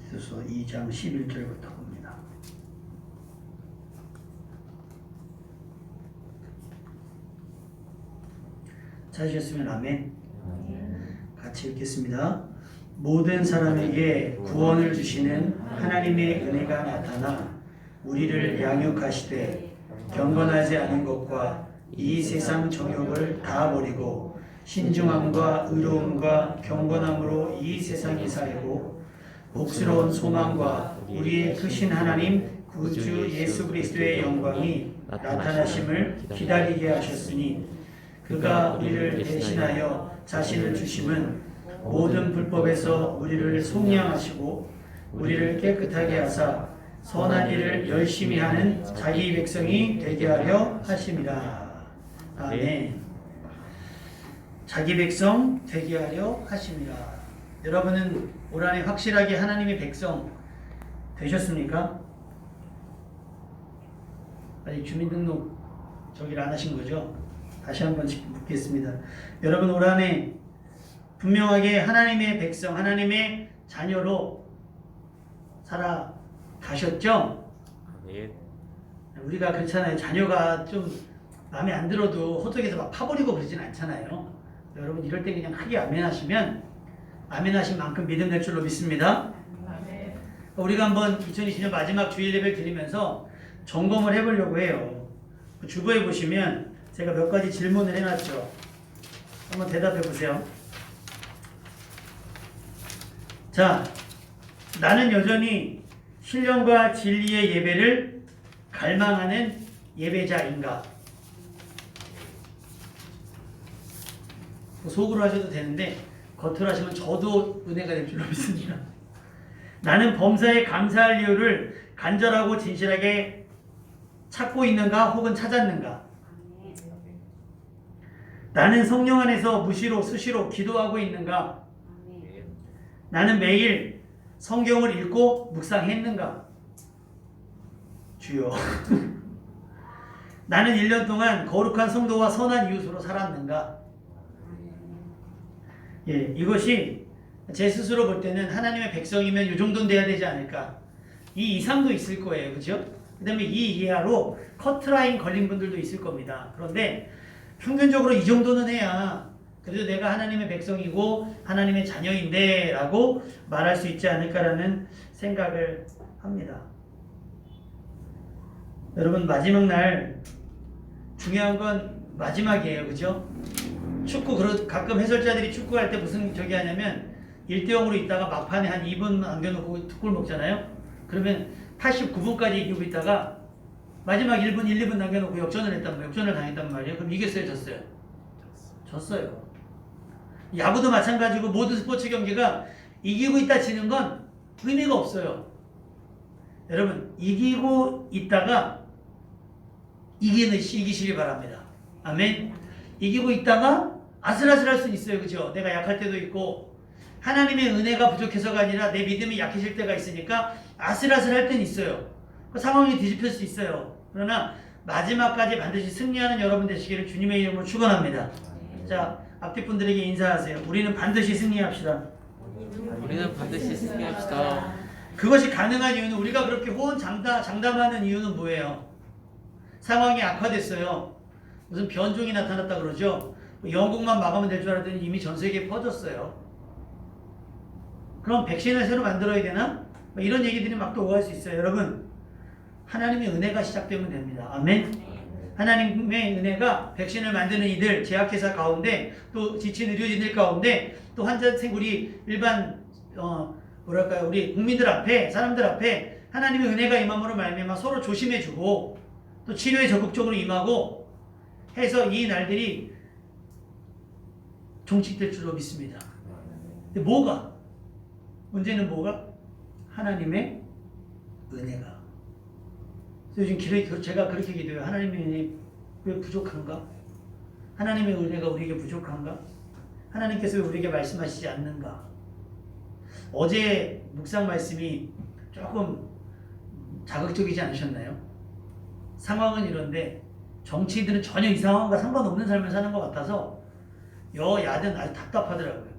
에베소서 2장 11절부터 봅니다. 찾으셨으면 아멘. 같이 읽겠습니다. 모든 사람에게 구원을 주시는 하나님의 은혜가 나타나 우리를 양육하시되 경건하지 않은 것과 이 세상 정욕을 다 버리고 신중함과 의로움과 경건함으로 이 세상에 살고 복스러운 소망과 우리의 크신 하나님 구주 예수 그리스도의 영광이 나타나심을 기다리게 하셨으니 그가 우리를 대신하여 자신을 주심은 모든 불법에서 우리를 속량하시고 우리를 깨끗하게 하사 선한 일을 열심히 하는 자기 백성이 되게 하려 하심이라. 아멘. 자기 백성 되게 하려 하심이라. 여러분은 올 한해 확실하게 하나님의 백성 되셨습니까? 아직 주민등록 저기를 안 하신 거죠? 다시 한번 묻겠습니다. 여러분 올 한해 분명하게 하나님의 백성, 하나님의 자녀로 살아가셨죠? 예. 우리가 그렇잖아요. 자녀가 좀 마음에 안 들어도 호적에서 막 파버리고 그러진 않잖아요. 여러분 이럴 때 그냥 크게 아멘하시면 아멘하신 만큼 믿음 될 줄로 믿습니다. 아멘. 우리가 한번 2020년 마지막 주일 예배를 드리면서 점검을 해보려고 해요. 주보에 보시면 제가 몇 가지 질문을 해놨죠. 한번 대답해 보세요. 자, 나는 여전히 신령과 진리의 예배를 갈망하는 예배자인가? 속으로 하셔도 되는데 겉으로 하시면 저도 은혜가 될 줄로 믿습니다. 나는 범사에 감사할 이유를 간절하고 진실하게 찾고 있는가 혹은 찾았는가? 나는 성령 안에서 무시로 수시로 기도하고 있는가? 나는 매일 성경을 읽고 묵상했는가? 주여. 나는 1년 동안 거룩한 성도와 선한 이웃으로 살았는가? 예, 이것이 제 스스로 볼 때는 하나님의 백성이면 이 정도는 돼야 되지 않을까? 이 이상도 있을 거예요. 그죠? 그 다음에 이 이하로 커트라인 걸린 분들도 있을 겁니다. 그런데 평균적으로 이 정도는 해야 그래도 내가 하나님의 백성이고 하나님의 자녀인데 라고 말할 수 있지 않을까라는 생각을 합니다. 여러분 마지막 날 중요한 건 마지막이에요. 그죠? 축구 가끔 해설자들이 축구할 때 무슨 저기 하냐면 1대0으로 있다가 막판에 한 2분 남겨놓고 툭골 먹잖아요. 그러면 89분까지 이기고 있다가 마지막 1분, 1, 2분 남겨놓고 역전을 당했단 말이에요. 그럼 이겼어요, 졌어요? 졌어요. 야구도 마찬가지고 모든 스포츠 경기가 이기고 있다 지는 건 의미가 없어요. 여러분 이기고 있다가 이기시기 바랍니다. 아멘. 이기고 있다가 아슬아슬할 수 있어요. 그죠? 내가 약할 때도 있고 하나님의 은혜가 부족해서가 아니라 내 믿음이 약해질 때가 있으니까 아슬아슬할 때는 있어요. 그 상황이 뒤집힐 수 있어요. 그러나 마지막까지 반드시 승리하는 여러분 되시기를 주님의 이름으로 축원합니다. 자, 앞뒤 분들에게 인사하세요. 우리는 반드시 승리합시다. 우리는 반드시 승리합시다. 그것이 가능한 이유는 우리가 그렇게 장담하는 이유는 뭐예요? 상황이 악화됐어요. 무슨 변종이 나타났다 그러죠. 영국만 막으면 될 줄 알았더니 이미 전 세계에 퍼졌어요. 그럼 백신을 새로 만들어야 되나? 이런 얘기들이 막 또 오갈 수 있어요. 여러분 하나님의 은혜가 시작되면 됩니다. 아멘. 하나님의 은혜가 백신을 만드는 이들, 제약회사 가운데 또 지친 의료진들 가운데 또 우리 일반 우리 국민들 앞에 사람들 앞에 하나님의 은혜가 임함으로 말미암아 서로 조심해주고 또 치료에 적극적으로 임하고 해서 이 날들이 종식될 줄로 믿습니다. 근데 뭐가? 문제는 뭐가? 하나님의 은혜가. 요즘 제가 그렇게 기도해요. 하나님의 은혜 왜 부족한가? 하나님의 은혜가 우리에게 부족한가? 하나님께서 왜 우리에게 말씀하시지 않는가? 어제 묵상 말씀이 조금 자극적이지 않으셨나요? 상황은 이런데 정치인들은 전혀 이 상황과 상관없는 삶을 사는 것 같아서 여야든 아주 답답하더라고요.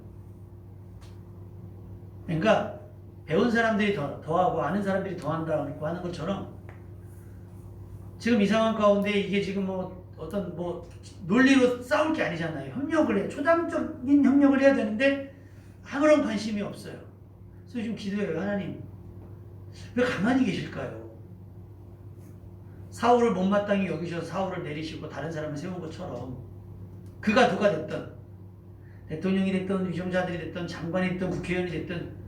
그러니까 배운 사람들이 더하고 아는 사람들이 더한다고 하는 것처럼 지금 이 상황 가운데 이게 지금 뭐 어떤 뭐 논리로 싸울 게 아니잖아요. 협력을 해. 초당적인 협력을 해야 되는데 아무런 관심이 없어요. 그래서 요즘 기도해요. 하나님 왜 가만히 계실까요? 사울을 못마땅히 여기셔서 사울을 내리시고 다른 사람을 세운 것처럼 그가 누가 됐든 대통령이 됐든 위정자들이 됐든 장관이 됐든 국회의원이 됐든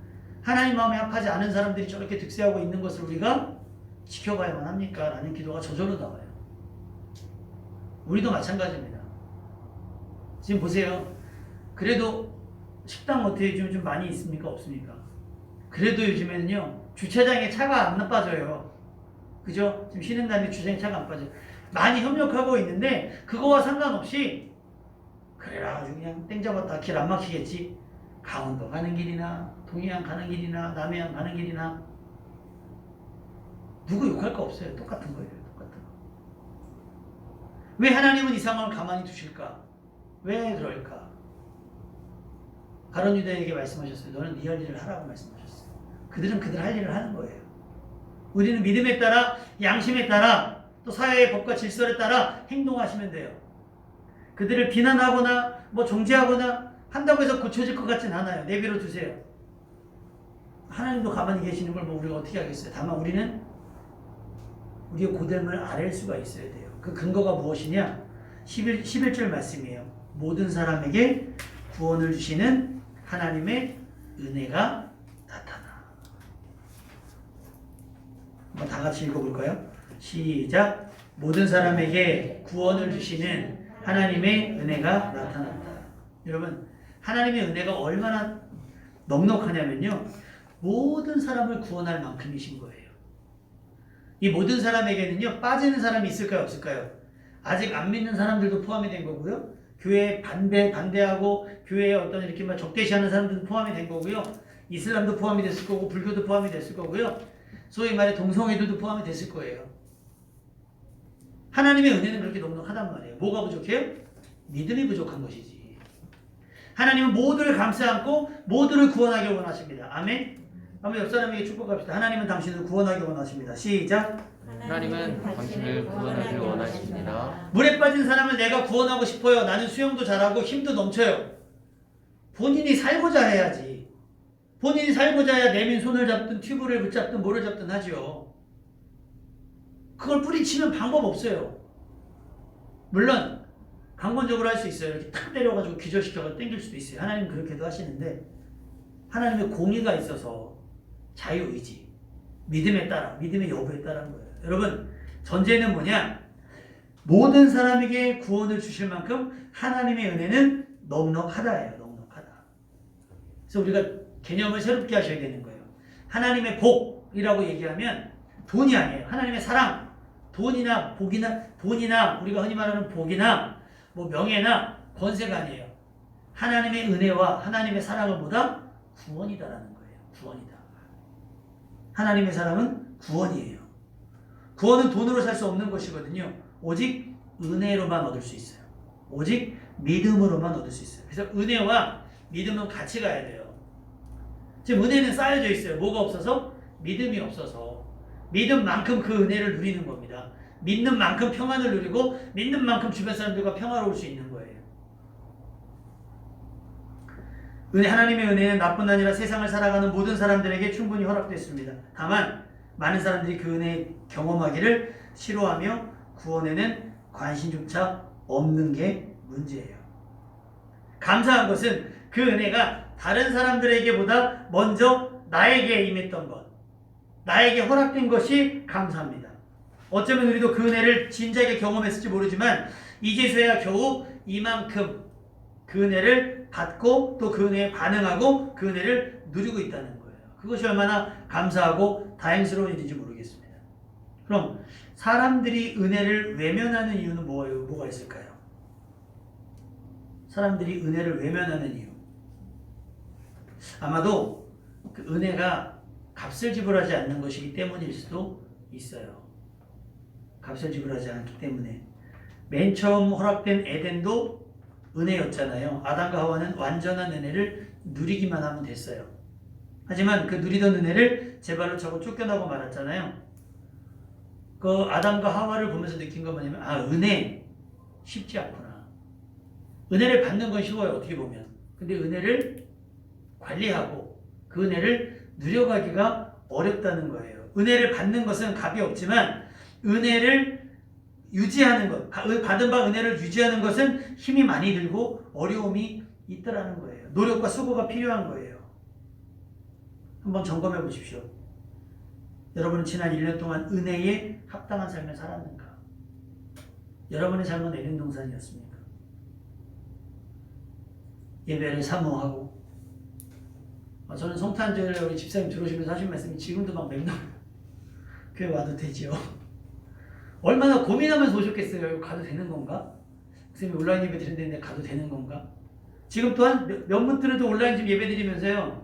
하나님 마음에 합하지 않은 사람들이 저렇게 득세하고 있는 것을 우리가 지켜봐야만 합니까? 라는 기도가 저절로 나와요. 우리도 마찬가지입니다. 지금 보세요. 그래도 식당 어떻게 좀 많이 있습니까? 없습니까? 그래도 요즘에는요 주차장에 차가 안 빠져요. 그죠? 지금 쉬는 날에 주차장에 차가 안 빠져요. 많이 협력하고 있는데 그거와 상관없이 그래라 아주 그냥 땡 잡았다 길 안 막히겠지. 강원도 가는 길이나 동해안 가는 길이나 남해안 가는 길이나 누구 욕할 거 없어요. 똑같은 거예요. 똑같은 거. 왜 하나님은 이 상황을 가만히 두실까? 왜 그럴까? 가룟 유다에게 말씀하셨어요. 너는 네 할 일을 하라고 말씀하셨어요. 그들은 그들 할 일을 하는 거예요. 우리는 믿음에 따라 양심에 따라 또 사회의 법과 질서에 따라 행동하시면 돼요. 그들을 비난하거나 뭐 정죄하거나 한다고 해서 고쳐질 것 같진 않아요. 내버려 두세요. 하나님도 가만히 계시는 걸 뭐 우리가 어떻게 하겠어요. 다만 우리는 우리의 고됨을 아랠 수가 있어야 돼요. 그 근거가 무엇이냐? 11절 말씀이에요. 모든 사람에게 구원을 주시는 하나님의 은혜가 나타나. 한번 다 같이 읽어볼까요? 시작. 모든 사람에게 구원을 주시는 하나님의 은혜가 나타났다. 여러분, 하나님의 은혜가 얼마나 넉넉하냐면요. 모든 사람을 구원할 만큼이신 거예요. 이 모든 사람에게는요. 빠지는 사람이 있을까요? 없을까요? 아직 안 믿는 사람들도 포함이 된 거고요. 교회에 반대하고 교회에 어떤 이렇게 막 적대시하는 사람들도 포함이 된 거고요. 이슬람도 포함이 됐을 거고 불교도 포함이 됐을 거고요. 소위 말해 동성애들도 포함이 됐을 거예요. 하나님의 은혜는 그렇게 넉넉하단 말이에요. 뭐가 부족해요? 믿음이 부족한 것이지. 하나님은 모두를 감싸 안고 모두를 구원하기 원하십니다. 아멘. 한번 옆 사람에게 축복합시다. 하나님은 당신을 구원하기 원하십니다. 시작. 하나님은 당신을 구원하기를 원하십니다. 물에 빠진 사람을 내가 구원하고 싶어요. 나는 수영도 잘하고 힘도 넘쳐요. 본인이 살고자 해야지. 본인이 살고자 해야 내민 손을 잡든 튜브를 붙잡든 뭐를 잡든 하죠. 그걸 뿌리치면 방법 없어요. 물론 강권적으로 할 수 있어요. 이렇게 탁 때려가지고 기절시켜서 땡길 수도 있어요. 하나님은 그렇게도 하시는데 하나님의 공의가 있어서 자유의지, 믿음에 따라, 믿음의 여부에 따른 거예요. 여러분, 전제는 뭐냐? 모든 사람에게 구원을 주실 만큼 하나님의 은혜는 넉넉하다예요. 넉넉하다. 그래서 우리가 개념을 새롭게 하셔야 되는 거예요. 하나님의 복이라고 얘기하면 돈이 아니에요. 하나님의 사랑, 돈이나 복이나 돈이나 우리가 흔히 말하는 복이나 뭐 명예나 권세가 아니에요. 하나님의 은혜와 하나님의 사랑을 보다 구원이다라는 거예요. 구원이다. 하나님의 사랑은 구원이에요. 구원은 돈으로 살 수 없는 것이거든요. 오직 은혜로만 얻을 수 있어요. 오직 믿음으로만 얻을 수 있어요. 그래서 은혜와 믿음은 같이 가야 돼요. 지금 은혜는 쌓여져 있어요. 뭐가 없어서? 믿음이 없어서. 믿음만큼 그 은혜를 누리는 겁니다. 믿는 만큼 평안을 누리고 믿는 만큼 주변 사람들과 평화로울 수 있는 거예요. 하나님의 은혜는 나뿐 아니라 세상을 살아가는 모든 사람들에게 충분히 허락됐습니다. 다만 많은 사람들이 그 은혜 경험하기를 싫어하며 구원에는 관심조차 없는 게 문제예요. 감사한 것은 그 은혜가 다른 사람들에게보다 먼저 나에게 임했던 것, 나에게 허락된 것이 감사합니다. 어쩌면 우리도 그 은혜를 진작에 경험했을지 모르지만 이제서야 겨우 이만큼 그 은혜를 받고 또 그 은혜에 반응하고 그 은혜를 누리고 있다는 거예요. 그것이 얼마나 감사하고 다행스러운 일인지 모르겠습니다. 그럼 사람들이 은혜를 외면하는 이유는 뭐가 있을까요? 사람들이 은혜를 외면하는 이유. 아마도 그 은혜가 값을 지불하지 않는 것이기 때문일 수도 있어요. 값을 지불하지 않기 때문에. 맨 처음 허락된 에덴도 은혜였잖아요. 아담과 하와는 완전한 은혜를 누리기만 하면 됐어요. 하지만 그 누리던 은혜를 제 발로 차고 쫓겨나고 말았잖아요. 그 아담과 하와를 보면서 느낀 건 뭐냐면 은혜 쉽지 않구나. 은혜를 받는 건 쉬워요. 어떻게 보면. 근데 은혜를 관리하고 그 은혜를 누려가기가 어렵다는 거예요. 은혜를 받는 것은 값이 없지만 은혜를 유지하는 것, 받은 바 은혜를 유지하는 것은 힘이 많이 들고 어려움이 있더라는 거예요. 노력과 수고가 필요한 거예요. 한번 점검해 보십시오. 여러분은 지난 1년 동안 은혜에 합당한 삶을 살았는가? 여러분의 삶은 에덴 동산이었습니까? 예배를 사모하고 저는 성탄절 우리 집사님 들어오시면서 하신 말씀이 지금도 막 맹랑 교회 와도 되지요. 얼마나 고민하면서 오셨겠어요. 이거 가도 되는 건가? 선생님 온라인 예배 드린다는데 가도 되는 건가? 지금 또한 몇 분들도 온라인 좀 예배 드리면서요.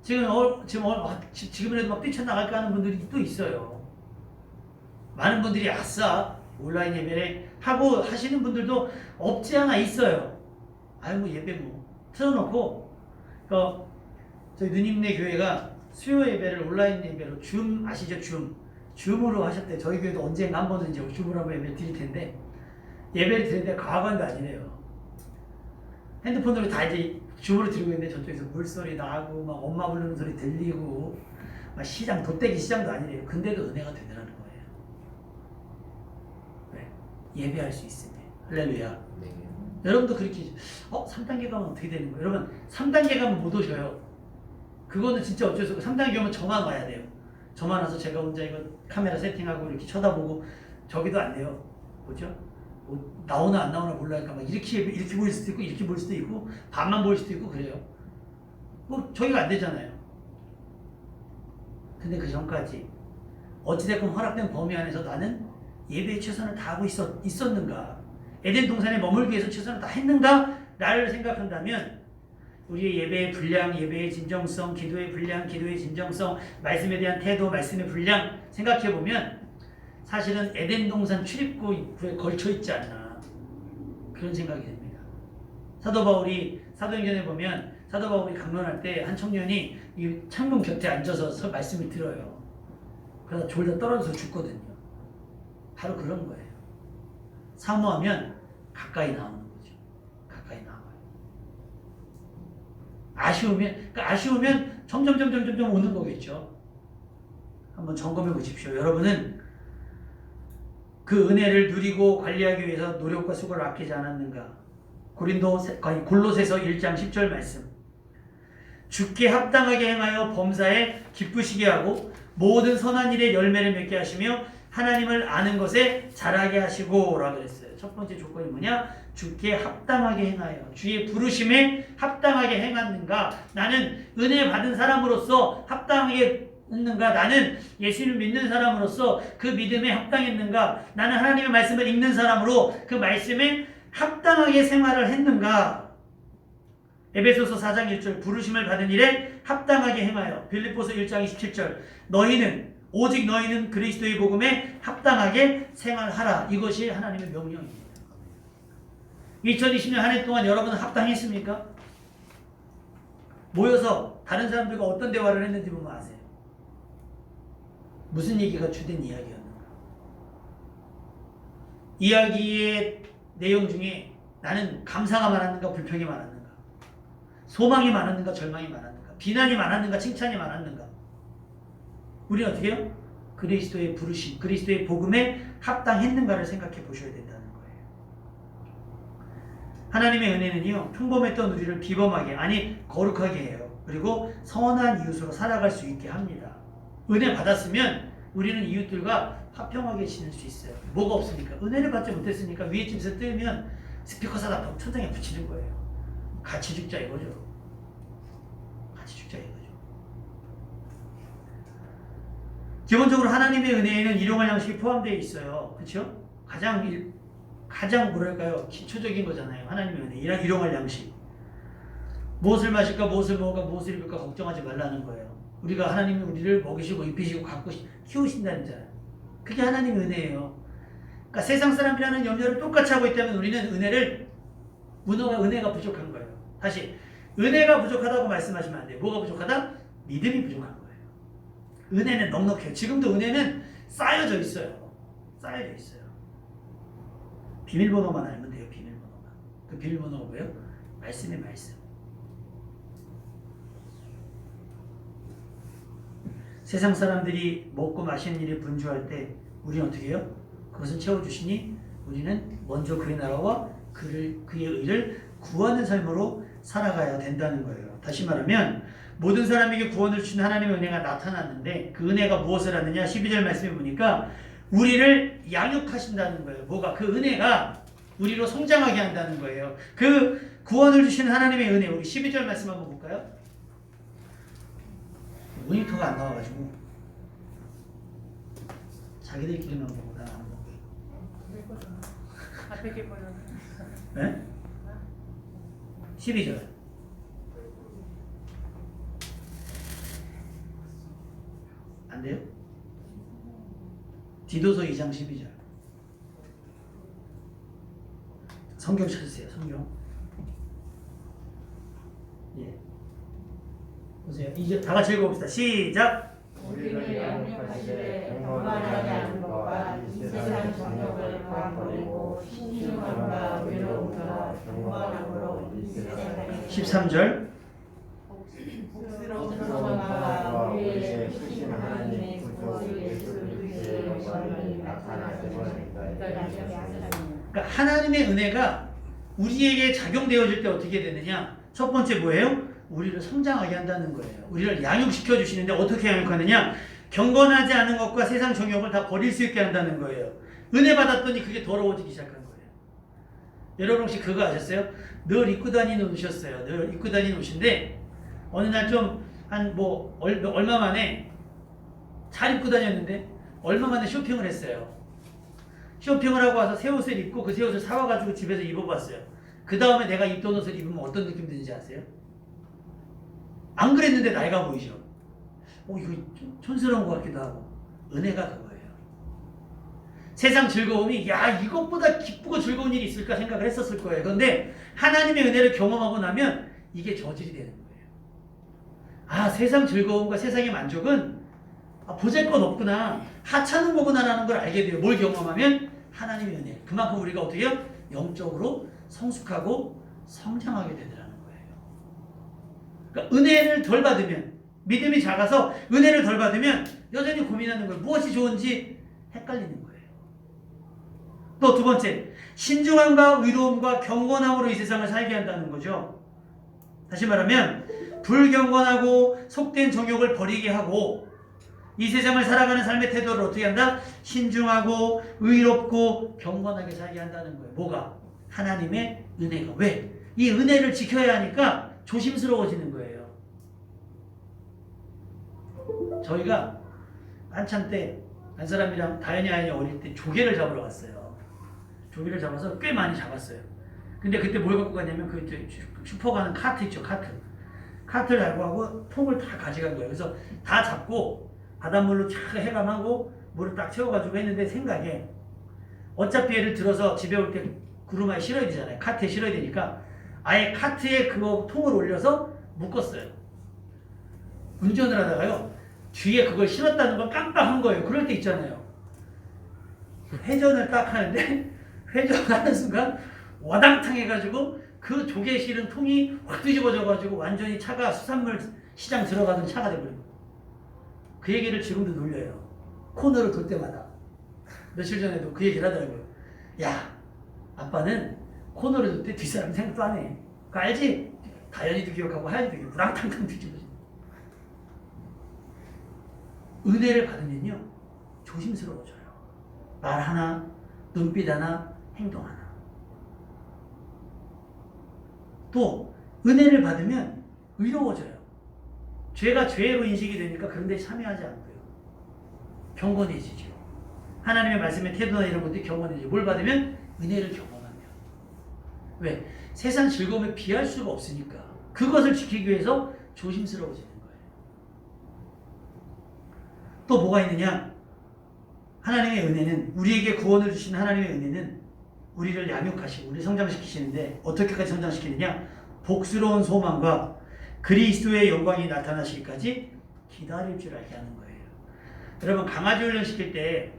지금이라도 막 뛰쳐나갈까 하는 분들이 또 있어요. 많은 분들이 아싸 온라인 예배를 하고 하시는 분들도 없지 않아 있어요. 뭐 예배 뭐 틀어놓고 저희 누님네 교회가 수요 예배를 온라인 예배로 줌 아시죠? 줌으로 하셨대. 저희 교회도 언젠가 한 번은 이제 줌으로 한번 예배를 드릴 텐데 예배를 드리는데 과거도 아니래요. 핸드폰으로 다 이제 줌으로 드리고 있는데 저쪽에서 물소리 나고 막 엄마 부르는 소리 들리고 막 시장 돗대기 시장도 아니래요. 근데도 은혜가 되더라는 거예요. 왜? 예배할 수 있으면 할렐루야. 네. 여러분도 그렇게 3단계 가면 어떻게 되는 거예요? 여러분 3단계 가면 못 오셔요. 그거는 진짜 어쩔 수 없고 3단계 오면 저만 와야 돼요. 저만 와서 제가 혼자 이거 카메라 세팅하고 이렇게 쳐다보고 저기도 안 돼요. 뭐죠? 뭐 나오나 안 나오나 몰라니까 막 이렇게 보일 수도 있고 이렇게 보일 수도 있고 반만 보일 수도 있고 그래요. 뭐 저기가 안 되잖아요. 근데 그 전까지 어찌됐건 허락된 범위 안에서 나는 예배에 최선을 다하고 있었는가? 에덴 동산에 머물기 위해서 최선을 다했는가? 나를 생각한다면 우리의 예배의 분량, 예배의 진정성, 기도의 분량, 기도의 진정성, 말씀에 대한 태도, 말씀의 분량 생각해보면 사실은 에덴 동산 출입구에 걸쳐있지 않나 그런 생각이 듭니다. 사도 바울이 사도행전에 보면 사도 바울이 강론할 때 한 청년이 이 창문 곁에 앉아서 말씀을 들어요. 그러다 졸다 떨어져서 죽거든요. 바로 그런 거예요. 사모하면 가까이 나오는 거죠. 가까이 나와요. 아쉬우면 점점 오는 거겠죠. 한번 점검해 보십시오. 여러분은 그 은혜를 누리고 관리하기 위해서 노력과 수고를 아끼지 않았는가? 골로새서 1장 10절 말씀. 주께 합당하게 행하여 범사에 기쁘시게 하고 모든 선한 일에 열매를 맺게 하시며 하나님을 아는 것에 자라게 하시고 라고 그랬어요. 첫 번째 조건이 뭐냐? 주께 합당하게 행하여 주의 부르심에 합당하게 행하는가? 나는 은혜 받은 사람으로서 합당하게 했는가? 나는 예수를 믿는 사람으로서 그 믿음에 합당했는가? 나는 하나님의 말씀을 읽는 사람으로 그 말씀에 합당하게 생활을 했는가? 에베소서 4장 1절 부르심을 받은 일에 합당하게 행하여 빌립보서 1장 27절 오직 너희는 그리스도의 복음에 합당하게 생활하라. 이것이 하나님의 명령입니다. 2020년 한 해 동안 여러분은 합당했습니까? 모여서 다른 사람들과 어떤 대화를 했는지 보면 아세요. 무슨 얘기가 주된 이야기였는가? 이야기의 내용 중에 나는 감사가 많았는가 불평이 많았는가? 소망이 많았는가 절망이 많았는가? 비난이 많았는가 칭찬이 많았는가? 우리는 어떻게 해요? 그리스도의 부르심, 그리스도의 복음에 합당했는가를 생각해 보셔야 된다는 거예요. 하나님의 은혜는요, 평범했던 우리를 비범하게, 아니 거룩하게 해요. 그리고 선한 이웃으로 살아갈 수 있게 합니다. 은혜 받았으면 우리는 이웃들과 화평하게 지낼 수 있어요. 뭐가 없습니까? 은혜를 받지 못했으니까 위에 집에서 뜨면 스피커 사다 천장에 붙이는 거예요. 같이 죽자 이거죠. 같이 죽자 이거죠. 기본적으로 하나님의 은혜에는 일용할 양식이 포함되어 있어요. 그렇죠? 가장 뭐랄까요? 기초적인 거잖아요. 하나님의 은혜. 일용할 양식. 무엇을 마실까, 무엇을 먹을까, 무엇을 입을까 걱정하지 말라는 거예요. 우리가 하나님이 우리를 먹이시고 입히시고 갖고 키우신다는 잖아요. 그게 하나님의 은혜예요. 그러니까 세상 사람이라는 염려를 똑같이 하고 있다면 우리는 은혜가 부족한 거예요. 다시 은혜가 부족하다고 말씀하시면 안 돼요. 뭐가 부족하다? 믿음이 부족한 거예요. 은혜는 넉넉해요. 지금도 은혜는 쌓여져 있어요. 쌓여져 있어요. 비밀번호만 알면 돼요. 비밀번호만. 그 비밀번호가 뭐예요? 말씀의 말씀. 세상 사람들이 먹고 마시는 일에 분주할 때 우리는 어떻게 해요? 그것을 채워주시니 우리는 먼저 그의 나라와 그의 의를 구하는 삶으로 살아가야 된다는 거예요. 다시 말하면 모든 사람에게 구원을 주신 하나님의 은혜가 나타났는데 그 은혜가 무엇을 하느냐? 12절 말씀에 보니까 우리를 양육하신다는 거예요. 뭐가? 그 은혜가 우리로 성장하게 한다는 거예요. 그 구원을 주신 하나님의 은혜, 우리 12절 말씀 한번 볼까요? 모니터가 안 나와가지고 자기들끼리만 보고 나 안 보고. 앞에 게 보여. 네? 12절. 안 돼요? 디도서 2장 12절. 성경 찾으세요. 성경. 예. 보세요. 이제 다 같이 읽어봅시다. 시작. 우리를 양육하시되 경건하지 않은 것과 이 세상 정욕을 버리고 신중함과 외로움과 경건함으로 이 세상에 13절. 복스러운 소망과 우리의 크신 하나님의 구주 예수 그리스도의 영광이 나타나심을 그러니까 하나님의 은혜가 우리에게 작용되어질 때 어떻게 되느냐? 첫 번째 뭐예요? 우리를 성장하게 한다는 거예요. 우리를 양육시켜 주시는데 어떻게 양육하느냐? 경건하지 않은 것과 세상 정욕을 다 버릴 수 있게 한다는 거예요. 은혜 받았더니 그게 더러워지기 시작한 거예요. 여러분 혹시 그거 아셨어요? 늘 입고 다니는 옷이었어요. 늘 입고 다니는 옷인데 어느 날 좀 한 뭐 얼마 만에 잘 입고 다녔는데 얼마 만에 쇼핑을 했어요. 쇼핑을 하고 와서 새 옷을 입고 그 새 옷을 사와가지고 집에서 입어봤어요. 그 다음에 내가 입던 옷을 입으면 어떤 느낌 드는지 아세요? 안 그랬는데 낡아 보이죠? 이거 좀 촌스러운 것 같기도 하고. 은혜가 그거예요. 세상 즐거움이 야 이것보다 기쁘고 즐거운 일이 있을까 생각을 했었을 거예요. 그런데 하나님의 은혜를 경험하고 나면 이게 저질이 되는 거예요. 아 세상 즐거움과 세상의 만족은 보잘것 없구나, 하찮은 거구나라는 걸 알게 돼요. 뭘 경험하면? 하나님의 은혜. 그만큼 우리가 어떻게 해요? 영적으로 성숙하고 성장하게 되더라는 거예요. 그러니까 은혜를 덜 받으면, 믿음이 작아서 은혜를 덜 받으면 여전히 고민하는 거예요. 무엇이 좋은지 헷갈리는 거예요. 또 두 번째, 신중함과 의로움과 경건함으로 이 세상을 살게 한다는 거죠. 다시 말하면 불경건하고 속된 정욕을 버리게 하고 이 세상을 살아가는 삶의 태도를 어떻게 한다? 신중하고 의롭고 경건하게 살게 한다는 거예요. 뭐가? 하나님의 은혜가. 왜? 이 은혜를 지켜야 하니까 조심스러워지는 거예요. 저희가 한참 때 한 사람이랑 다현이 아이 어릴 때 조개를 잡으러 갔어요. 조개를 잡아서 꽤 많이 잡았어요. 근데 그때 뭘 갖고 갔냐면 그 슈퍼 가는 카트 있죠, 카트를 달고 하고 통을 다 가져간 거예요. 그래서 다 잡고 바닷물로 쫙 해감하고 물을 딱 채워가지고 했는데 생각에 어차피 얘를 들어서 집에 올 때 구루마에 실어야 되잖아요. 카트에 실어야 되니까 아예 카트에 그거 통을 올려서 묶었어요. 운전을 하다가요 뒤에 그걸 실었다는 걸 깜빡한 거예요. 그럴 때 있잖아요. 회전을 딱 하는데 회전하는 순간 와당탕 해가지고 그 조개 실은 통이 확 뒤집어져가지고 완전히 차가 수산물 시장 들어가던 차가 돼버린 거예요. 그 얘기를 지금도 놀려요. 코너를 돌 때마다. 며칠 전에도 그 얘기를 하더라고요. 야, 아빠는 코너를 돌 때 뒷사람 생각도 안 해. 그거 알지? 다현이도 기억하고 하연이도 기억하고 우당탕탕 뒤집어져. 은혜를 받으면요 조심스러워져요. 말 하나, 눈빛 하나, 행동 하나. 또 은혜를 받으면 의로워져요. 죄가 죄로 인식이 되니까 그런 데 참여하지 않고요. 경건해지죠. 하나님의 말씀의 태도나 이런 것들이 경건해지죠. 뭘 받으면? 은혜를 경험하면. 왜? 세상 즐거움에 비할 수가 없으니까. 그것을 지키기 위해서 조심스러워지는 거예요. 또 뭐가 있느냐? 하나님의 은혜는, 우리에게 구원을 주신 하나님의 은혜는 우리를 양육하시고 우리를 성장시키시는데 어떻게까지 성장시키느냐? 복스러운 소망과 그리스도의 영광이 나타나시기까지 기다릴 줄 알게 하는 거예요. 여러분 강아지 훈련 시킬 때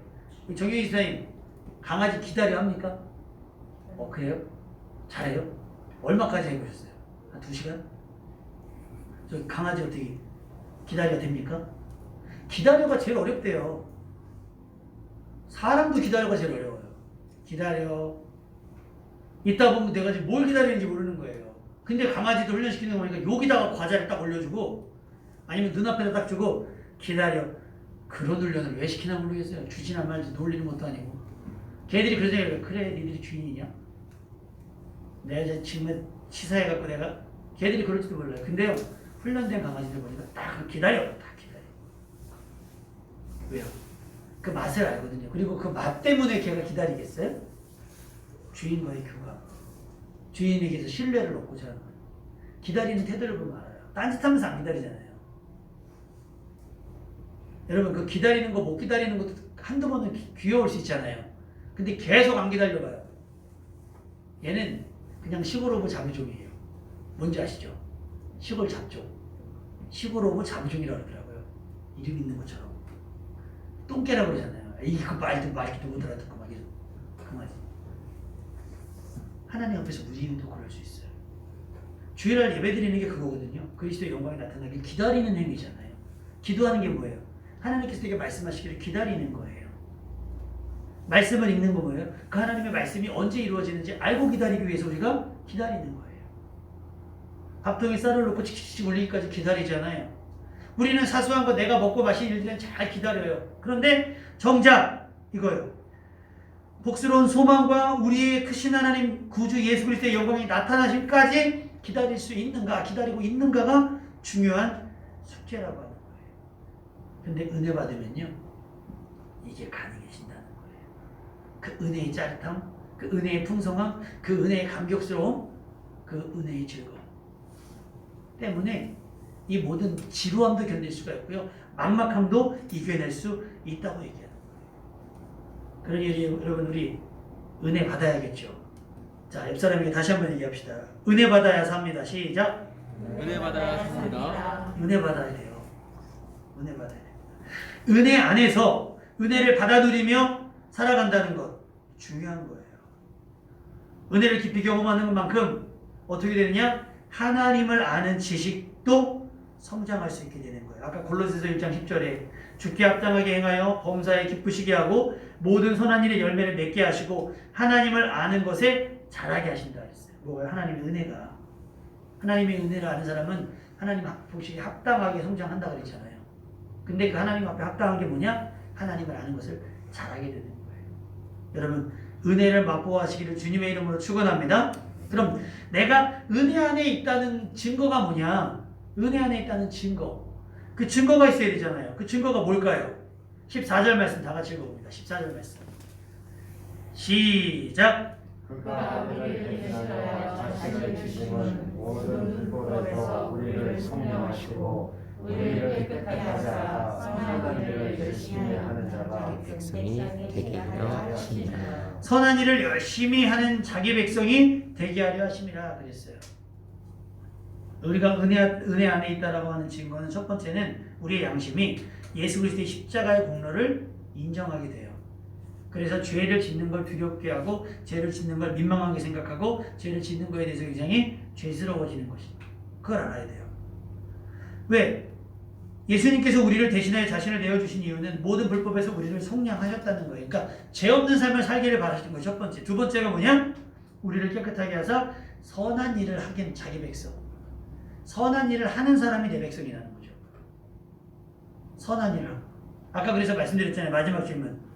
정경희 선생님 강아지 기다려 합니까? 그래요? 잘해요? 얼마까지 해보셨어요? 한 2시간? 저 강아지 어떻게 기다려 됩니까? 기다려가 제일 어렵대요. 사람도 기다려가 제일 어려워요. 기다려. 있다 보면 내가 지금 뭘 기다리는지 모르는 거예요. 근데 강아지도 훈련시키는 거 보니까 여기다가 과자를 딱 올려주고 아니면 눈앞에다 딱 주고 기다려. 그런 훈련을 왜 시키나 모르겠어요. 주지나 말지 놀리는 것도 아니고. 걔들이 그런 생각을 해요. 그래 니들이 주인이냐? 내가 이제 지금 치사해갖고 내가 걔들이 그럴지도 몰라요. 근데요 훈련된 강아지들 보니까 딱 기다려. 딱 기다려. 왜요? 그 맛을 알거든요. 그리고 그 맛 때문에 걔가 기다리겠어요? 주인과의 교감. 주인에게서 신뢰를 얻고자 하는 거예요. 기다리는 태도를 보면 알아요. 딴짓하면서 안 기다리잖아요. 여러분 그 기다리는 거 못 기다리는 것도 한두 번은 귀여울 수 있잖아요. 근데 계속 안 기다려봐요. 얘는 그냥 시골 오브 자부종이에요. 뭔지 아시죠? 시골 잡종. 시골 오브 자부종이라고 그러더라고요. 이름 있는 것처럼. 똥개라고 그러잖아요. 이거 말도 못 알아듣고 막 이런. 그만이. 하나님 앞에서 우리도 그럴 수 있어요. 주일날 예배드리는 게 그거거든요. 그리스도의 영광이 나타나길 기다리는 행위잖아요. 기도하는 게 뭐예요? 하나님께서 되게 말씀하시기를 기다리는 거예요. 말씀을 읽는 거 뭐예요? 그 하나님의 말씀이 언제 이루어지는지 알고 기다리기 위해서 우리가 기다리는 거예요. 밥통에 쌀을 넣고 칙칙칙 올리기까지 기다리잖아요. 우리는 사소한 거 내가 먹고 마신 일들은 잘 기다려요. 그런데 정작 이거요. 복스러운 소망과 우리의 크신 하나님 구주 예수 그리스도의 영광이 나타나심까지 기다릴 수 있는가, 기다리고 있는가가 중요한 숙제라고 하는 거예요. 근데 은혜 받으면요, 이게 가능해진다는 거예요. 그 은혜의 짜릿함, 그 은혜의 풍성함, 그 은혜의 감격스러움, 그 은혜의 즐거움 때문에 이 모든 지루함도 견딜 수가 있고요, 막막함도 이겨낼 수 있다고 얘기해요. 그러니 여러분 우리 은혜 받아야겠죠. 자, 옆 사람에게 다시 한번 얘기합시다. 은혜 받아야 삽니다. 시작. 은혜 받아야 삽니다. 은혜 받아야 돼요. 은혜 받아야 돼요. 은혜 안에서 은혜를 받아 누리며 살아간다는 것 중요한 거예요. 은혜를 깊이 경험하는 것만큼 어떻게 되느냐? 하나님을 아는 지식도 성장할 수 있게 되는 거예요. 아까 골로새서 1장 10절에 주께 합당하게 행하여 범사에 기쁘시게 하고 모든 선한 일의 열매를 맺게 하시고 하나님을 아는 것에 자라게 하신다 했어요. 뭐예요? 하나님의 은혜가. 하나님의 은혜를 아는 사람은 하나님 보시기에 합당하게 성장한다 그랬잖아요. 근데 그 하나님 앞에 합당한 게 뭐냐? 하나님을 아는 것을 잘하게 되는 거예요. 여러분 은혜를 맛보아하시기를 주님의 이름으로 축원합니다. 그럼 내가 은혜 안에 있다는 증거가 뭐냐? 은혜 안에 있다는 증거. 그 증거가 있어야 되잖아요. 그 증거가 뭘까요? 14절 말씀 다 같이 읽어봅니다. 14절 말씀. 시작. 그가 우리를 대신하여 자신을 주심은 모든 불법에서 우리를 성령하시고 우리를 깨끗하게 하사 선한 일을 열심히 하는 자가 백성이 되게 하려 하십니다. 선한 일을 열심히 하는 자기 백성이 되게 하려 하심이라 그랬어요. 우리가 은혜 안에 있다라고 하는 증거는 첫 번째는 우리의 양심이 예수 그리스도의 십자가의 공로를 인정하게 돼요. 그래서 죄를 짓는 걸 두렵게 하고 죄를 짓는 걸 민망하게 생각하고 죄를 짓는 거에 대해서 굉장히 죄스러워지는 것입니다. 그걸 알아야 돼요. 왜? 예수님께서 우리를 대신하여 자신을 내어주신 이유는 모든 불법에서 우리를 속량하셨다는 거예요. 그러니까 죄 없는 삶을 살기를 바라시는 거예요. 첫 번째. 두 번째가 뭐냐? 우리를 깨끗하게 하사 선한 일을 하긴 자기 백성. 선한 일을 하는 사람이 내 백성이라는 거죠. 선한 일을 하고. 아까 그래서 말씀드렸잖아요. 마지막 질문.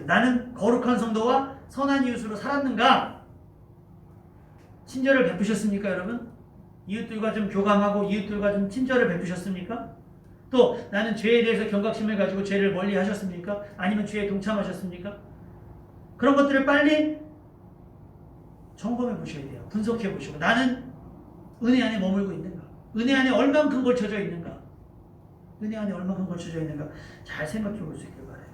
나는 거룩한 성도와 선한 이웃으로 살았는가? 친절을 베푸셨습니까, 여러분? 이웃들과 좀 교감하고 이웃들과 좀 친절을 베푸셨습니까? 또 나는 죄에 대해서 경각심을 가지고 죄를 멀리 하셨습니까? 아니면 죄에 동참하셨습니까? 그런 것들을 빨리 점검해 보셔야 돼요. 분석해 보시고 나는 은혜 안에 머물고 있는가? 은혜 안에 얼만큼 걸쳐져 있는가? 은혜 안에 얼만큼 걸쳐져 있는가? 잘 생각해 볼 수 있길 바라요.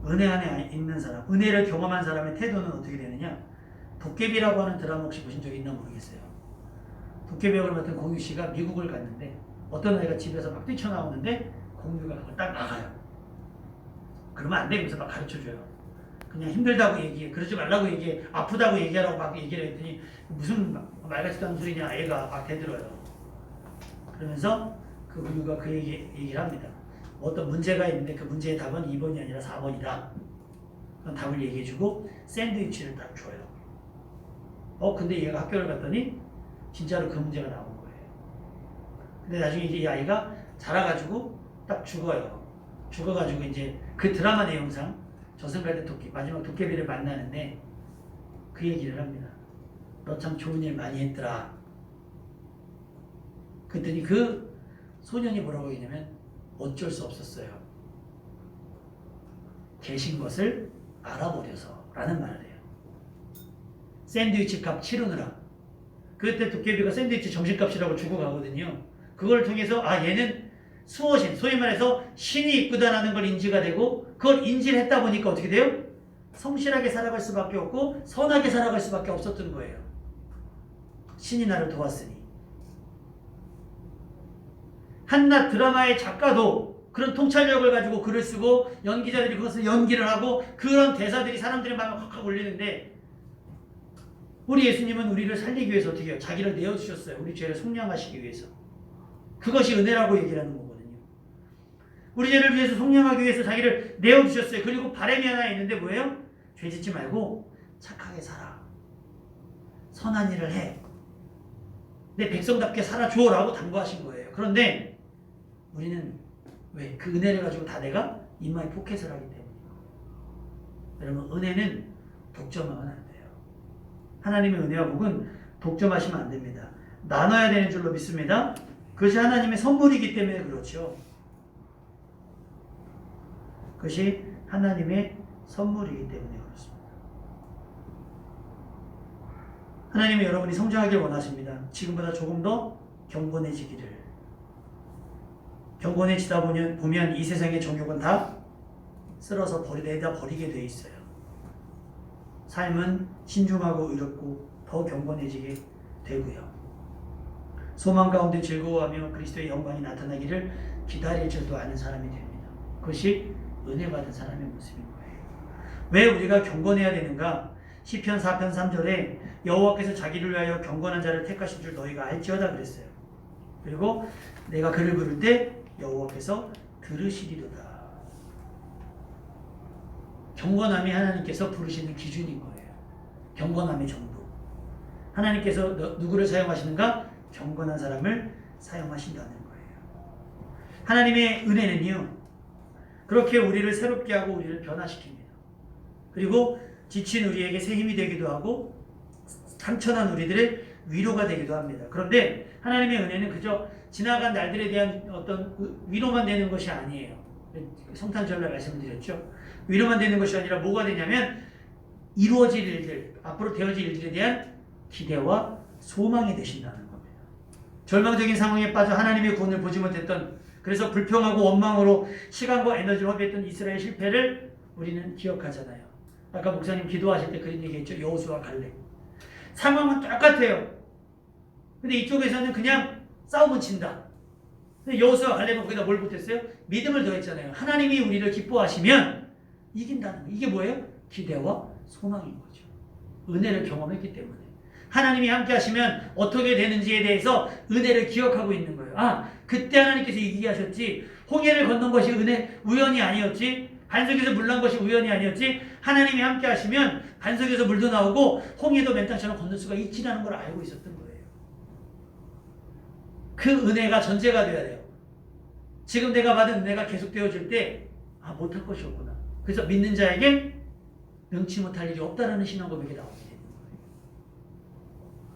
은혜 안에 있는 사람, 은혜를 경험한 사람의 태도는 어떻게 되느냐? 도깨비라고 하는 드라마 혹시 보신 적 있나 모르겠어요. 도깨비역을 맡은 공유 씨가 미국을 갔는데 어떤 아이가 집에서 막 뛰쳐나오는데 공유가 그걸 딱 막아요. 그러면 안 돼. 그래서 막 가르쳐줘요. 그냥 힘들다고 얘기해. 그러지 말라고 얘기해. 아프다고 얘기하라고 막 얘기를 했더니 무슨 말 같지도 않은 소리냐. 애가 막 대들어요. 그러면서 그 공유가 그 얘기를 합니다. 어떤 문제가 있는데 그 문제의 답은 2번이 아니라 4번이다. 그런 답을 얘기해주고 샌드위치를 딱 줘요. 근데 얘가 학교를 갔더니 진짜로 그 문제가 나온 거예요. 근데 나중에 이제 이 아이가 자라가지고 딱 죽어요. 죽어가지고 이제 그 드라마 내용상 저승갈 때 마지막 도깨비를 만나는데 그 얘기를 합니다. 너 참 좋은 일 많이 했더라. 그랬더니 그 소년이 뭐라고 했냐면 어쩔 수 없었어요. 계신 것을 알아버려서 라는 말을 해요. 샌드위치 값 치르느라. 그때 도깨비가 샌드위치 점심값이라고 주고 가거든요. 그걸 통해서 얘는 수호신, 소위 말해서 신이 있구나라는 걸 인지가 되고 그걸 인지를 했다 보니까 어떻게 돼요? 성실하게 살아갈 수밖에 없고 선하게 살아갈 수밖에 없었던 거예요. 신이 나를 도왔으니. 한낱 드라마의 작가도 그런 통찰력을 가지고 글을 쓰고 연기자들이 그것을 연기를 하고 그런 대사들이 사람들의 마음을 확 울리는데 우리 예수님은 우리를 살리기 위해서 어떻게 해요? 자기를 내어주셨어요. 우리 죄를 속량하시기 위해서. 그것이 은혜라고 얘기를 하는 거거든요. 우리 죄를 위해서 속량하기 위해서 자기를 내어주셨어요. 그리고 바람이 하나 있는데 뭐예요? 죄 짓지 말고 착하게 살아. 선한 일을 해. 내 백성답게 살아줘 라고 당부하신 거예요. 그런데 우리는 왜? 그 은혜를 가지고 다 내가 인마에 포켓을 하기 때문에. 여러분 은혜는 독점하면 안 돼요. 하나님의 은혜와 복은 독점하시면 안 됩니다. 나눠야 되는 줄로 믿습니다. 그것이 하나님의 선물이기 때문에 그렇죠. 그것이 하나님의 선물이기 때문에 그렇습니다. 하나님은 여러분이 성장하길 원하십니다. 지금보다 조금 더 경건해지기를. 경건해지다 보면 이 세상의 정욕은 다 쓸어서 내다 버리게 돼 있어요. 삶은 신중하고 의롭고 더 경건해지게 되고요. 소망 가운데 즐거워하며 그리스도의 영광이 나타나기를 기다릴 줄도 아는 사람이 됩니다. 그것이 은혜 받은 사람의 모습인 거예요. 왜 우리가 경건해야 되는가? 시편 4편 3절에 여호와께서 자기를 위하여 경건한 자를 택하신 줄 너희가 알지어다 그랬어요. 그리고 내가 그를 부를 때 여호와께서 들으시리로다. 경건함이 하나님께서 부르시는 기준인 거예요. 경건함의 정도. 하나님께서 누구를 사용하시는가? 경건한 사람을 사용하신다는 거예요. 하나님의 은혜는요, 그렇게 우리를 새롭게 하고 우리를 변화시킵니다. 그리고 지친 우리에게 새 힘이 되기도 하고 상처난 우리들의 위로가 되기도 합니다. 그런데 하나님의 은혜는 그저 지나간 날들에 대한 어떤 위로만 되는 것이 아니에요. 성탄절날 말씀드렸죠. 위로만 되는 것이 아니라 뭐가 되냐면 이루어질 일들, 앞으로 되어질 일들에 대한 기대와 소망이 되신다는 겁니다. 절망적인 상황에 빠져 하나님의 구원을 보지 못했던, 그래서 불평하고 원망으로 시간과 에너지를 허비했던 이스라엘 실패를 우리는 기억하잖아요. 아까 목사님 기도하실 때 그런 얘기했죠. 여호수아 갈렙. 상황은 똑같아요. 근데 이쪽에서는 그냥 싸움은 진다. 근데 여호수아 갈렙은 거기다 뭘 못했어요? 믿음을 더했잖아요. 하나님이 우리를 기뻐하시면 이긴다는 거. 이게 뭐예요? 기대와 소망인 거죠. 은혜를 경험했기 때문에. 하나님이 함께 하시면 어떻게 되는지에 대해서 은혜를 기억하고 있는 거예요. 그때 하나님께서 이기게 하셨지. 홍해를 건넌 것이 우연이 아니었지. 반석에서 물 난 것이 우연이 아니었지. 하나님이 함께 하시면 반석에서 물도 나오고 홍해도 맨 땅처럼 건널 수가 있지라는 걸 알고 있었던 거예요. 그 은혜가 전제가 돼야 돼요. 지금 내가 받은 은혜가 계속 되어질 때 못할 것이 없구나. 그래서 믿는 자에게 능치 못할 일이 없다라는 신앙 고백이 나오게 되는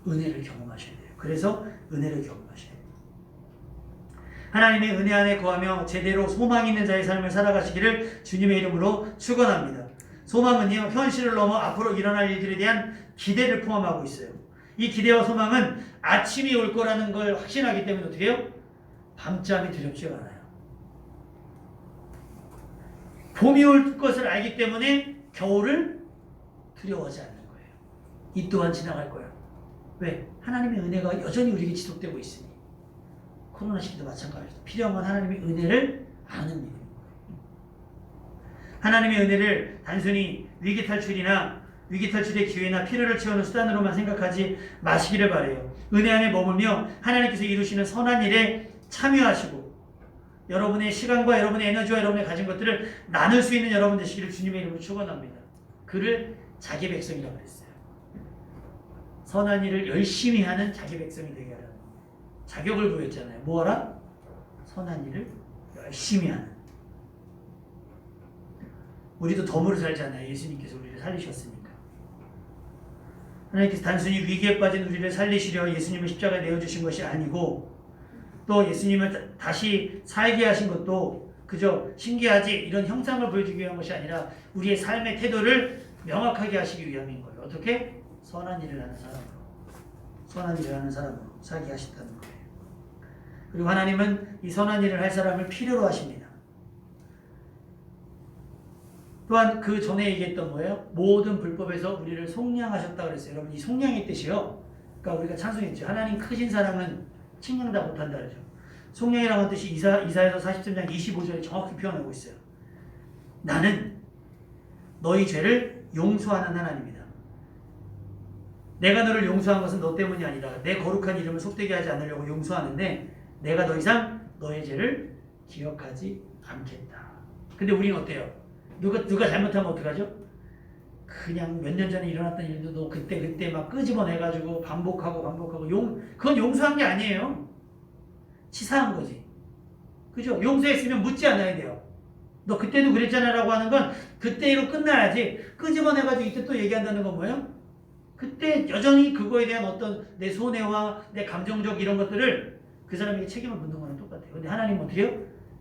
거예요. 은혜를 경험하셔야 돼요. 그래서 은혜를 경험하셔야 돼요. 하나님의 은혜 안에 거하며 제대로 소망 있는 자의 삶을 살아가시기를 주님의 이름으로 축원합니다. 소망은요, 현실을 넘어 앞으로 일어날 일들에 대한 기대를 포함하고 있어요. 이 기대와 소망은 아침이 올 거라는 걸 확신하기 때문에 어떻게 해요? 밤잠이 두렵지가 않아요. 봄이 올 것을 알기 때문에 겨울을 두려워하지 않는 거예요. 이 또한 지나갈 거야. 왜? 하나님의 은혜가 여전히 우리에게 지속되고 있으니. 코로나 시기도 마찬가지죠. 필요한 건 하나님의 은혜를 아는 믿음인 거예요. 하나님의 은혜를 단순히 위기 탈출이나 위기 탈출의 기회나 필요를 채우는 수단으로만 생각하지 마시기를 바라요. 은혜 안에 머물며 하나님께서 이루시는 선한 일에 참여하시고 여러분의 시간과 여러분의 에너지와 여러분의 가진 것들을 나눌 수 있는 여러분 되시기를 주님의 이름으로 축원합니다. 그를 자기 백성이라고 그랬어요. 선한 일을 열심히 하는 자기 백성이 되게 하라는 거예요. 자격을 부여했잖아요. 뭐하라? 선한 일을 열심히 하는. 우리도 덤으로 살잖아요. 예수님께서 우리를 살리셨으니까. 하나님께서 단순히 위기에 빠진 우리를 살리시려 예수님을 십자가에 내어주신 것이 아니고 또 예수님을 다시 살게 하신 것도 그저 신기하지 이런 형상을 보여주기 위한 것이 아니라 우리의 삶의 태도를 명확하게 하시기 위함인 거예요. 어떻게? 선한 일을 하는 사람으로. 선한 일을 하는 사람으로 살게 하셨다는 거예요. 그리고 하나님은 이 선한 일을 할 사람을 필요로 하십니다. 또한 그 전에 얘기했던 거예요. 모든 불법에서 우리를 속량하셨다 그랬어요. 여러분 이 속량의 뜻이요. 그러니까 우리가 찬송했죠. 하나님 크신 사랑은 칭량 다 못한다 그러죠. 속량이라고 하는 뜻이 이사야서 43장 25절에 정확히 표현하고 있어요. 나는 너희 죄를 용서하는 하나님이다. 내가 너를 용서한 것은 너 때문이 아니라 내 거룩한 이름을 속되게 하지 않으려고 용서하는데 내가 더 이상 너의 죄를 기억하지 않겠다. 근데 우리는 어때요? 누가 잘못하면 어떡하죠? 그냥 몇 년 전에 일어났던 일도 너 그때 막 끄집어내가지고 반복하고 그건 용서한 게 아니에요. 치사한 거지. 그죠? 용서했으면 묻지 않아야 돼요. 너 그때도 그랬잖아 라고 하는 건 그때로 끝나야지. 끄집어내가지고 이때 또 얘기한다는 건 뭐예요? 그때 여전히 그거에 대한 어떤 내 손해와 내 감정적 이런 것들을 그 사람에게 책임을 묻는 거랑 똑같아요. 근데 하나님은 어떻게 해요?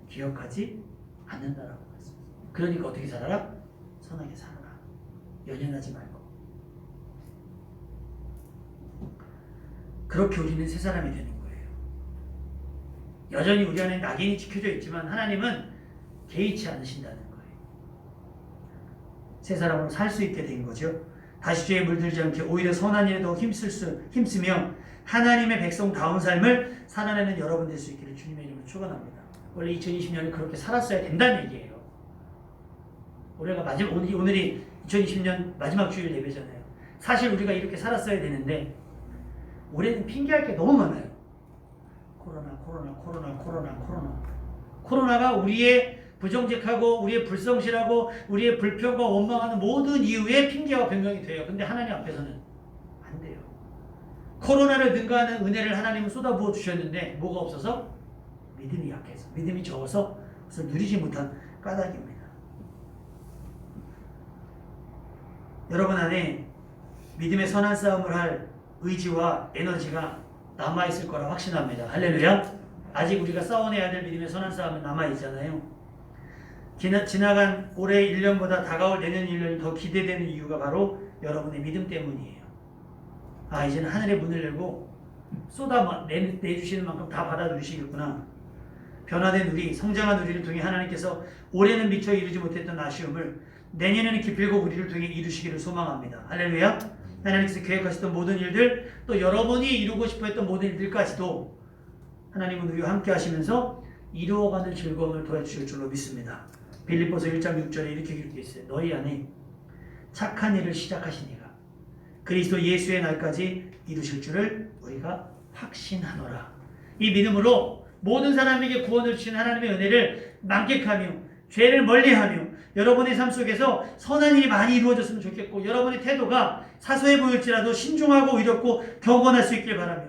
기억하지 않는다라고 말씀하세요. 그러니까 어떻게 살아라? 선하게 살아라. 연연하지 말고. 그렇게 우리는 새 사람이 되는 거예요. 여전히 우리 안에 낙인이 찍혀져 있지만 하나님은 개의치 않으신다는 거예요. 새 사람으로 살 수 있게 된 거죠. 다시 죄에 물들지 않게 오히려 선한 일에 더 힘쓰며 하나님의 백성다운 삶을 살아내는 여러분 될 수 있기를 주님의 이름으로 축원합니다. 원래 2020년에 그렇게 살았어야 된다는 얘기예요. 오늘이 2020년 마지막 주일 예배잖아요. 사실 우리가 이렇게 살았어야 되는데 올해는 핑계할 게 너무 많아요. 코로나가 우리의 부정직하고 우리의 불성실하고 우리의 불평과 원망하는 모든 이유의 핑계와 변명이 돼요. 근데 하나님 앞에서는 안 돼요. 코로나를 능가하는 은혜를 하나님은 쏟아부어 주셨는데 뭐가 없어서? 믿음이 약해서, 믿음이 적어서 그래서 누리지 못한 까닭입니다. 여러분 안에 믿음의 선한 싸움을 할 의지와 에너지가 남아있을 거라 확신합니다. 할렐루야. 아직 우리가 싸워내야 될 믿음의 선한 싸움은 남아있잖아요. 지나간 올해 1년보다 다가올 내년 1년이 더 기대되는 이유가 바로 여러분의 믿음 때문이에요. 이제는 하늘의 문을 열고 내주시는 만큼 다 받아주시겠구나. 변화된 우리, 성장한 우리를 통해 하나님께서 올해는 미처 이루지 못했던 아쉬움을 내년에는 기필고 우리를 통해 이루시기를 소망합니다. 할렐루야. 하나님께서 계획하셨던 모든 일들, 또 여러분이 이루고 싶어 했던 모든 일들까지도 하나님은 우리와 함께 하시면서 이루어가는 즐거움을 도와주실 줄로 믿습니다. 빌립보서 1장 6절에 이렇게 기록되어 있어요. 너희 안에 착한 일을 시작하신 이가 그리스도 예수의 날까지 이루실 줄을 우리가 확신하노라. 이 믿음으로 모든 사람에게 구원을 주신 하나님의 은혜를 만끽하며 죄를 멀리하며 여러분의 삶 속에서 선한 일이 많이 이루어졌으면 좋겠고 여러분의 태도가 사소해 보일지라도 신중하고 의롭고 경건할 수 있길 바라며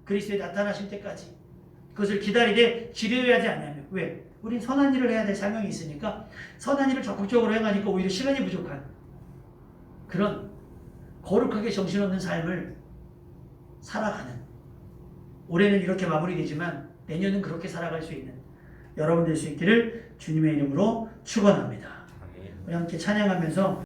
그리스도의 나타나실 때까지 그것을 기다리되 지루해하지 않냐며. 왜? 우린 선한 일을 해야 될 사명이 있으니까 선한 일을 적극적으로 행하니까 오히려 시간이 부족한 그런 거룩하게 정신없는 삶을 살아가는, 올해는 이렇게 마무리되지만 내년은 그렇게 살아갈 수 있는 여러분 될 수 있기를 주님의 이름으로 축원합니다. 우리 함께 찬양하면서